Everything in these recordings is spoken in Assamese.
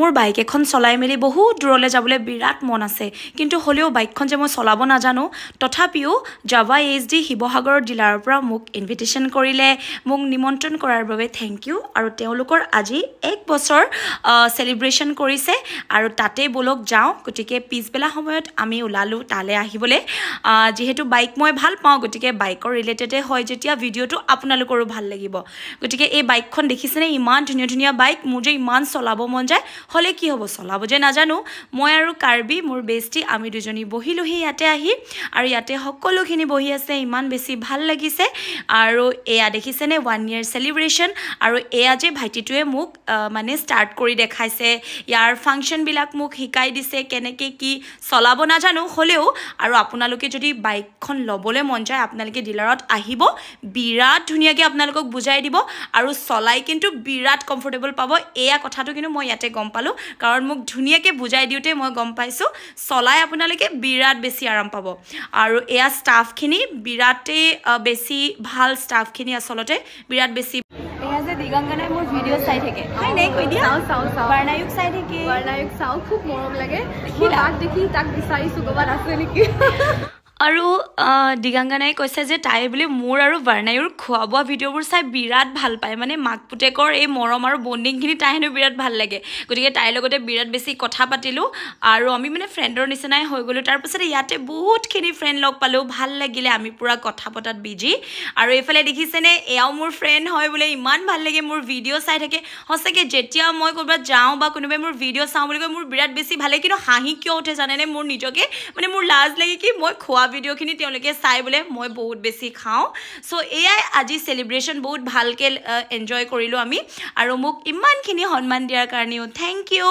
মোৰ বাইক এখন চলাই মেলি বহুত দূৰলৈ যাবলৈ বিৰাট মন আছে কিন্তু হলেও বাইকখন যে মই চলাব নাজানো তথাপিও জাভা এইচডি শিৱসাগৰৰ ডিলাৰৰ পৰা মোক ইনভিটেশ্যন কৰিলে মোক নিমন্ত্ৰণ কৰাৰ বাবে থ্যাংক ইউ আৰু তেওঁলোকৰ আজি 1 বছৰ সেলিব্ৰেশন কৰিছে আৰু তাতে বলক যাও গটিকে পিছবেলা সময়ত আমি ওলালো তালে আহিবলে যেহেতু বাইক মই ভাল পাওঁ গটিকে বাইকৰ ৰিলেটেড হয় যেতিয়া ভিডিওটো আপোনালোকৰো ভাল লাগিব গটিকে এই বাইকখন দেখিছেনে ইমান ধুনীয়া ধুনীয়া বাইক মোৰ যে ইমান চলাব মন যায় হলে কি হ'ব চলাব যে নাজানো মই আৰু কাৰ্বি মোৰ বেষ্টি আমি দুজনী বহিলোহি ইয়াতে আহি আৰু ইয়াতে সকলোখিনি বহি আছে ইমান বেছি ভাল লাগিছে আৰু এয়া দেখিছেনে 1 ইয়াৰ সেলিব্ৰেশন আৰু এয়া যে ভাইটিটোৱে মোক মানে স্টাৰ্ট কৰি দেখাইছে ইয়াৰ ফাংচন বিলাক মোক শিকাই দিছে কেনেকে কি চলাব নাজানো হলেও আৰু আপোনালোকে যদি বাইকখন লবলৈ মন যায় আপোনালোকে ডিলাৰত আহিব বিৰাট ধুনীয়াকৈ আপোনালোকক বুজাই দিব আৰু চলাই কিন্তু বিৰাট কমফৰ্টেবল পাব এয়া কথাটো কিন্তু মই ইয়াতে গম পালো কাৰণ মোক ধুনীয়াকৈ বুজাই দিওতে মই গম পাইছো চলাই আপোনালোকে বিৰাট বেছি আৰাম পাব আৰু এয়া ষ্টাফখিনি বিৰাটে বেছি ভাল ষ্টাফখিনি আসলতে বিৰাট বেছি এয়া যে দিগঙ্গনাই মোৰ ভিডিও চাই থাকে হয় নাই কৈ দিয়া চাও বাৰনায়ুক চাই থাকে বাৰনায়ুক চাও খুব মৰম লাগে তাক দেখি তাক বিচাৰিছো গবাত আছে নেকি আৰু দিগঙ্গনাই কৈছে যে তাই বুলি মোৰ আৰু বাৰনায়ুৰ খোৱাবোৱা ভিডিওবোৰ চাই বিৰাট ভাল পায় মানে মাক পুতেকৰ এই মৰম আৰু বন্ডিংখিনি তাই হেনো বিৰাট ভাল লাগে গতিকে তাইৰ লগতে বিৰাট বেছি কথা পাতিলো আৰু আমি মানে ফ্ৰেণ্ডৰ নিচিনাই হৈ গলো তাৰ পিছত ইয়াতে বহুতখিনি ফ্ৰেণ্ড লগ পালো ভাল লাগিলে আমি পুৰা কথা পতাত বিজি আৰু এফালে দেখিছেনে এয়াও মোৰ ফ্ৰেণ্ড হয় বোলে ইমান ভাল লাগে মোৰ ভিডিও চাই থাকে হসকে যেতিয়া মই কৰবাত যাওঁ বা কোনোবাই মোৰ ভিডিও চাওঁ বুলি কয় মোৰ বিৰাট বেছি ভাল লাগে কিন্তু হাঁহি কিয় উঠে জানেনে মোৰ নিজকে মানে মোৰ লাজ লাগে কি মই খোৱা ভিডিওখিনি তেওঁলোকে চাই বলে মই বহুত বেছি খাও সো এয়াই আজি সেলিব্রেশন বহুত ভালকে এনজয় কৰিলো আমি আৰু মোক ইমানখিনি সন্মান দিয়াৰ কাৰণেও থ্যাংক ইউ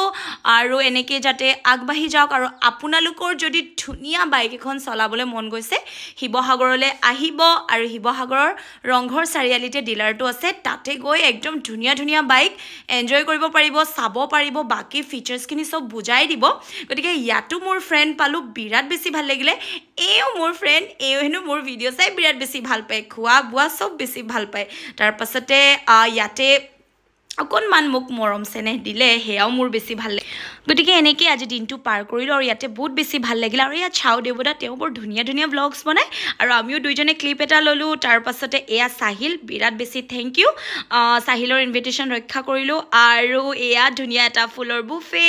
আৰু এনেকে যাতে আগবাঢ়ি যাওক আৰু আপোনালোকৰ যদি ধুনীয়া বাইক এখন চলাবলৈ মন গৈছে শিৱসাগৰলৈ আহিব আৰু শিৱসাগৰৰ ৰংঘৰ চাৰিআলিতে ডিলাৰটো আছে তাতে গৈ একদম ধুনীয়া ধুনীয়া বাইক এনজয় কৰিব পাৰিব চাব পাৰিব বাকি ফিচাৰ্ছখিনি সব বুজাই দিব গতিকে ইয়াতো মোৰ ফ্ৰেণ্ড পালো বিৰাট বেছি ভাল লাগিলে এও মোৰ ফ্ৰেণ্ড এও হেনো মোৰ ভিডিও চাই বিৰাট বেছি ভাল পায় খোৱা বুৱা সব বেছি ভাল পায় তাৰ পাছতে ইয়াতে অকণমান মোক মৰম চেনেহ দিলে হেয়াও মোৰ বেছি ভাল লাগে গতিকে এনেকৈ আজি দিনটো পাৰ কৰিলোঁ আৰু ইয়াতে বহুত বেছি ভাল লাগিল আৰু ইয়াত চাও দেৱদা তেওঁ বৰ ধুনীয়া ধুনীয়া ব্লগছ বনায় আৰু আমিও দুইজনে ক্লিপ এটা ল'লোঁ তাৰ পাছতে এয়া সাহিল বিৰাট বেছি থ্যাংক ইউ সাহিলৰ ইনভিটেশ্যন ৰক্ষা কৰিলোঁ আৰু এয়া ধুনীয়া এটা ফুলৰ বুফে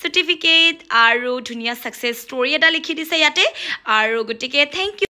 সাৰ্টিফিকেট আৰু ধুনীয়া সাকসেছ ষ্টৰী এটা লিখি দিছে ইয়াতে আৰু গতিকে থ্যাংক ইউ